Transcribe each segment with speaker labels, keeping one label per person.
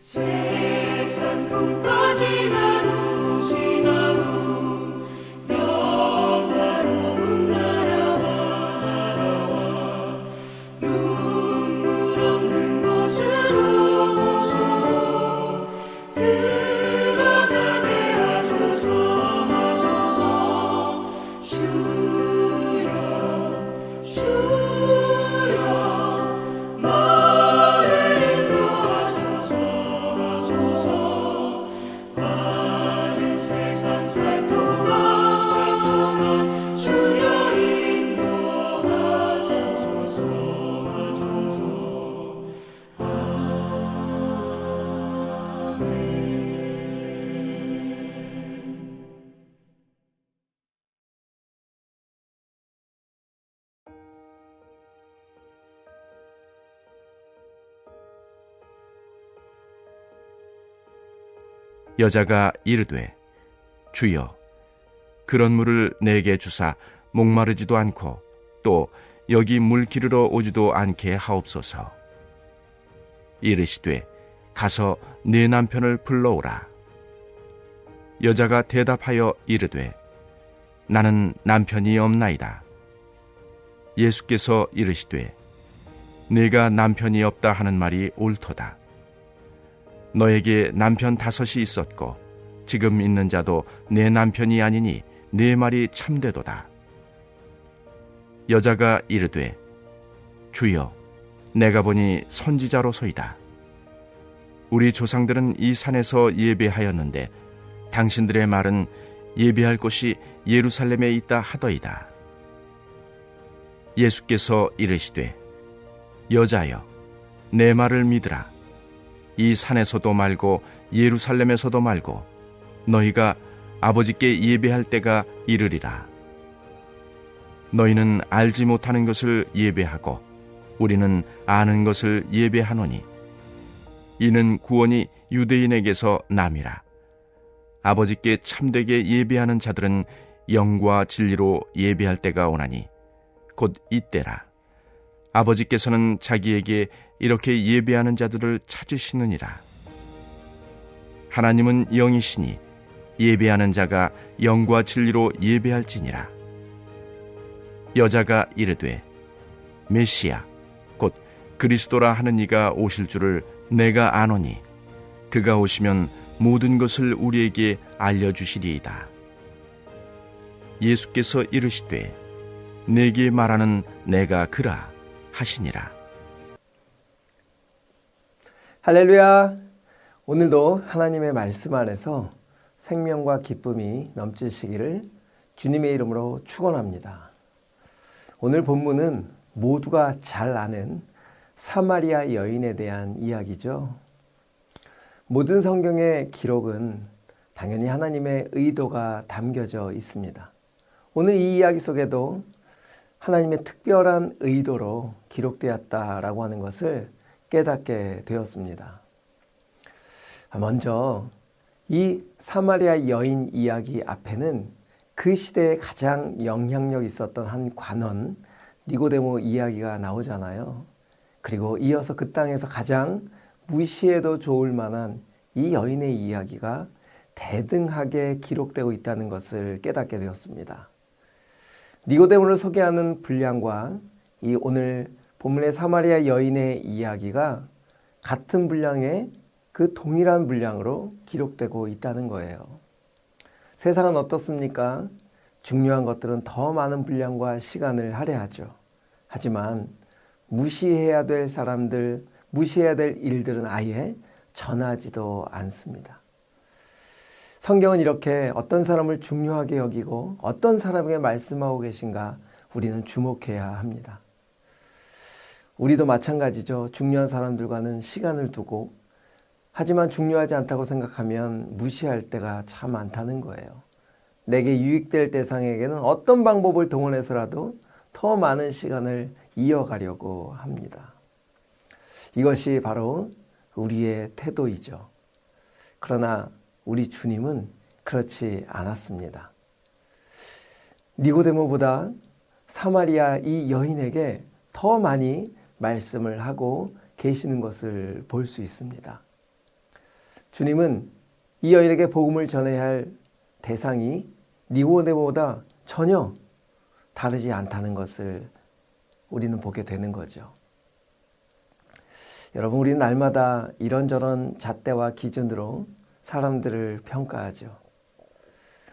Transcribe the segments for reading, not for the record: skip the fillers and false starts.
Speaker 1: 세상 꿈과 지나루 영화로운 나라와 눈물 없는 곳으로 들어가게 하소서. 주여 나를 인도하소서. 많은 세상 살 동안 주여 인도하소서.
Speaker 2: 여자가 이르되 주여 그런 물을 내게 주사 목마르지도 않고 또 여기 물 기르러 오지도 않게 하옵소서. 이르시되 가서 네 남편을 불러오라. 여자가 대답하여 이르되 나는 남편이 없나이다. 예수께서 이르시되 네가 남편이 없다 하는 말이 옳도다. 너에게 남편 5이 있었고 지금 있는 자도 내 남편이 아니니 네 말이 참되도다. 여자가 이르되 주여 내가 보니 선지자로소이다. 우리 조상들은 이 산에서 예배하였는데 당신들의 말은 예배할 곳이 예루살렘에 있다 하더이다. 예수께서 이르시되 여자여 내 말을 믿으라. 이 산에서도 말고 예루살렘에서도 말고 너희가 아버지께 예배할 때가 이르리라. 너희는 알지 못하는 것을 예배하고 우리는 아는 것을 예배하노니 이는 구원이 유대인에게서 남이라. 아버지께 참되게 예배하는 자들은 영과 진리로 예배할 때가 오나니 곧 이때라. 아버지께서는 자기에게 이렇게 예배하는 자들을 찾으시느니라. 하나님은 영이시니 예배하는 자가 영과 진리로 예배할지니라. 여자가 이르되 메시아 곧 그리스도라 하는 이가 오실 줄을 내가 아노니 그가 오시면 모든 것을 우리에게 알려주시리이다. 예수께서 이르시되 내게 말하는 내가 그라 하시니라.
Speaker 3: 할렐루야. 오늘도 하나님의 말씀 안에서 생명과 기쁨이 넘치시기를 주님의 이름으로 축원합니다. 오늘 본문은 모두가 잘 아는 사마리아 여인에 대한 이야기죠. 모든 성경의 기록은 당연히 하나님의 의도가 담겨져 있습니다. 오늘 이 이야기 속에도 하나님의 특별한 의도로 기록되었다라고 하는 것을 깨닫게 되었습니다. 먼저 이 사마리아 여인 이야기 앞에는 그 시대에 가장 영향력 있었던 한 관원 니고데모 이야기가 나오잖아요. 그리고 이어서 그 땅에서 가장 무시해도 좋을 만한 이 여인의 이야기가 대등하게 기록되고 있다는 것을 깨닫게 되었습니다. 니고데모를 소개하는 분량과 이 오늘 본문의 사마리아 여인의 이야기가 같은 분량의 그 동일한 분량으로 기록되고 있다는 거예요. 세상은 어떻습니까? 중요한 것들은 더 많은 분량과 시간을 할애하죠. 하지만 무시해야 될 사람들, 무시해야 될 일들은 아예 전하지도 않습니다. 성경은 이렇게 어떤 사람을 중요하게 여기고 어떤 사람에게 말씀하고 계신가 우리는 주목해야 합니다. 우리도 마찬가지죠. 중요한 사람들과는 시간을 두고 하지만 중요하지 않다고 생각하면 무시할 때가 참 많다는 거예요. 내게 유익될 대상에게는 어떤 방법을 동원해서라도 더 많은 시간을 이어가려고 합니다. 이것이 바로 우리의 태도이죠. 그러나 우리 주님은 그렇지 않았습니다. 니고데모보다 사마리아 이 여인에게 더 많이 말씀을 하고 계시는 것을 볼 수 있습니다. 주님은 이 여인에게 복음을 전해야 할 대상이 니고데모보다 전혀 다르지 않다는 것을 우리는 보게 되는 거죠. 여러분, 우리는 날마다 이런저런 잣대와 기준으로 사람들을 평가하죠.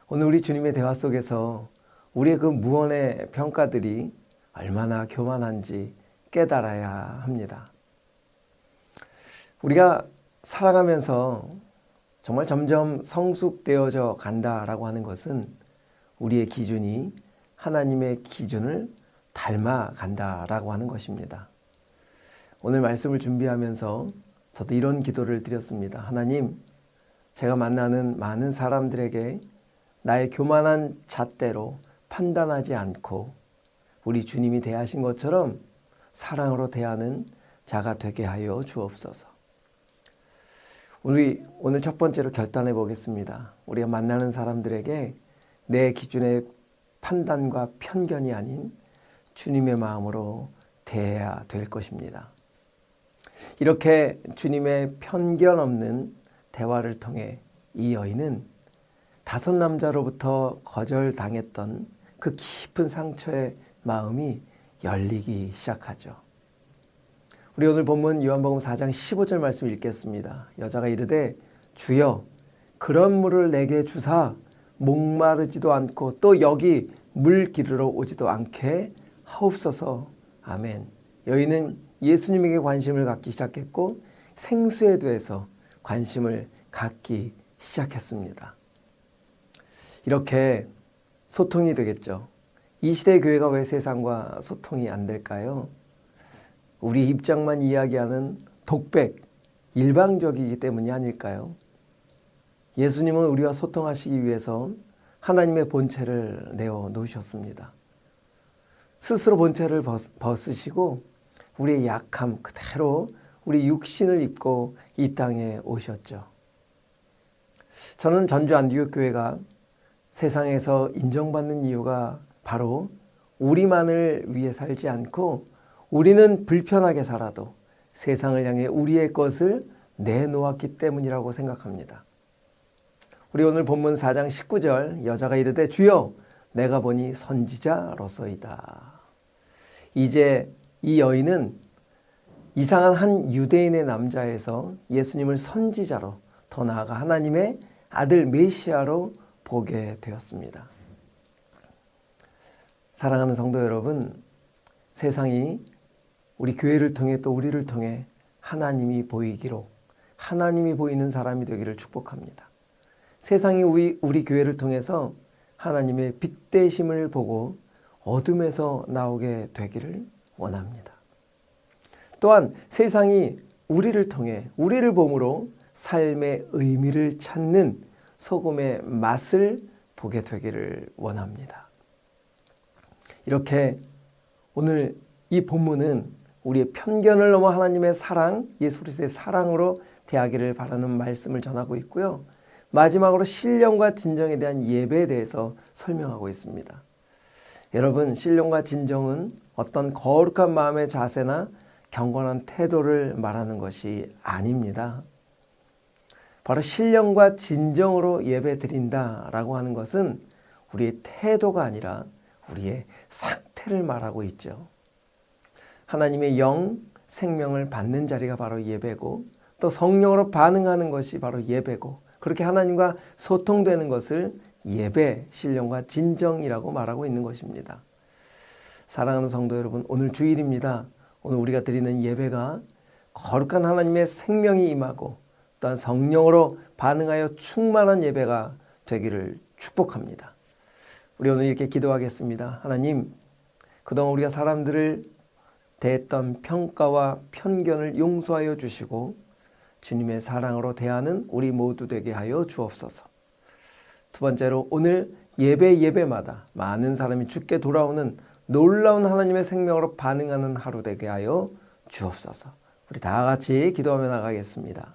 Speaker 3: 오늘 우리 주님의 대화 속에서 우리의 그 무언의 평가들이 얼마나 교만한지 깨달아야 합니다. 우리가 살아가면서 정말 점점 성숙되어져 간다라고 하는 것은 우리의 기준이 하나님의 기준을 닮아 간다라고 하는 것입니다. 오늘 말씀을 준비하면서 저도 이런 기도를 드렸습니다. 하나님, 제가 만나는 많은 사람들에게 나의 교만한 잣대로 판단하지 않고 우리 주님이 대하신 것처럼 사랑으로 대하는 자가 되게 하여 주옵소서. 우리 오늘 첫 번째로 결단해 보겠습니다. 우리가 만나는 사람들에게 내 기준의 판단과 편견이 아닌 주님의 마음으로 대해야 될 것입니다. 이렇게 주님의 편견 없는 대화를 통해 이 여인은 5 남자로부터 거절당했던 그 깊은 상처의 마음이 열리기 시작하죠. 우리 오늘 본문 요한복음 4장 15절 말씀 읽겠습니다. 여자가 이르되 주여 그런 물을 내게 주사 목마르지도 않고 또 여기 물 기르러 오지도 않게 하옵소서. 아멘. 여인은 예수님에게 관심을 갖기 시작했고 생수에 대해서 관심을 갖기 시작했습니다. 이렇게 소통이 되겠죠. 이 시대의 교회가 왜 세상과 소통이 안 될까요? 우리 입장만 이야기하는 독백, 일방적이기 때문이 아닐까요? 예수님은 우리와 소통하시기 위해서 하나님의 본체를 내어 놓으셨습니다. 스스로 본체를 벗으시고 우리의 약함 그대로 우리 육신을 입고 이 땅에 오셨죠. 저는 전주 안디옥교회가 세상에서 인정받는 이유가 바로 우리만을 위해 살지 않고 우리는 불편하게 살아도 세상을 향해 우리의 것을 내놓았기 때문이라고 생각합니다. 우리 오늘 본문 4장 19절 여자가 이르되 주여 내가 보니 선지자로소이다. 이제 이 여인은 이상한 한 유대인의 남자에서 예수님을 선지자로 더 나아가 하나님의 아들 메시아로 보게 되었습니다. 사랑하는 성도 여러분, 세상이 우리 교회를 통해 또 우리를 통해 하나님이 보이기로 하나님이 보이는 사람이 되기를 축복합니다. 세상이 우리 교회를 통해서 하나님의 빛되심을 보고 어둠에서 나오게 되기를 원합니다. 또한 세상이 우리를 통해 우리를 봄으로 삶의 의미를 찾는 소금의 맛을 보게 되기를 원합니다. 이렇게 오늘 이 본문은 우리의 편견을 넘어 하나님의 사랑, 예수 그리스도의 사랑으로 대하기를 바라는 말씀을 전하고 있고요. 마지막으로 신령과 진정에 대한 예배에 대해서 설명하고 있습니다. 여러분, 신령과 진정은 어떤 거룩한 마음의 자세나 경건한 태도를 말하는 것이 아닙니다. 바로 신령과 진정으로 예배 드린다라고 하는 것은 우리의 태도가 아니라 우리의 상태를 말하고 있죠. 하나님의 영, 생명을 받는 자리가 바로 예배고 또 성령으로 반응하는 것이 바로 예배고 그렇게 하나님과 소통되는 것을 예배, 신령과 진정이라고 말하고 있는 것입니다. 사랑하는 성도 여러분, 오늘 주일입니다. 오늘 우리가 드리는 예배가 거룩한 하나님의 생명이 임하고 또한 성령으로 반응하여 충만한 예배가 되기를 축복합니다. 우리 오늘 이렇게 기도하겠습니다. 하나님, 그동안 우리가 사람들을 대했던 평가와 편견을 용서하여 주시고 주님의 사랑으로 대하는 우리 모두 되게 하여 주옵소서. 두 번째로 오늘 예배마다 많은 사람이 주께 돌아오는 놀라운 하나님의 생명으로 반응하는 하루 되게 하여 주옵소서. 우리 다 같이 기도하며 나가겠습니다.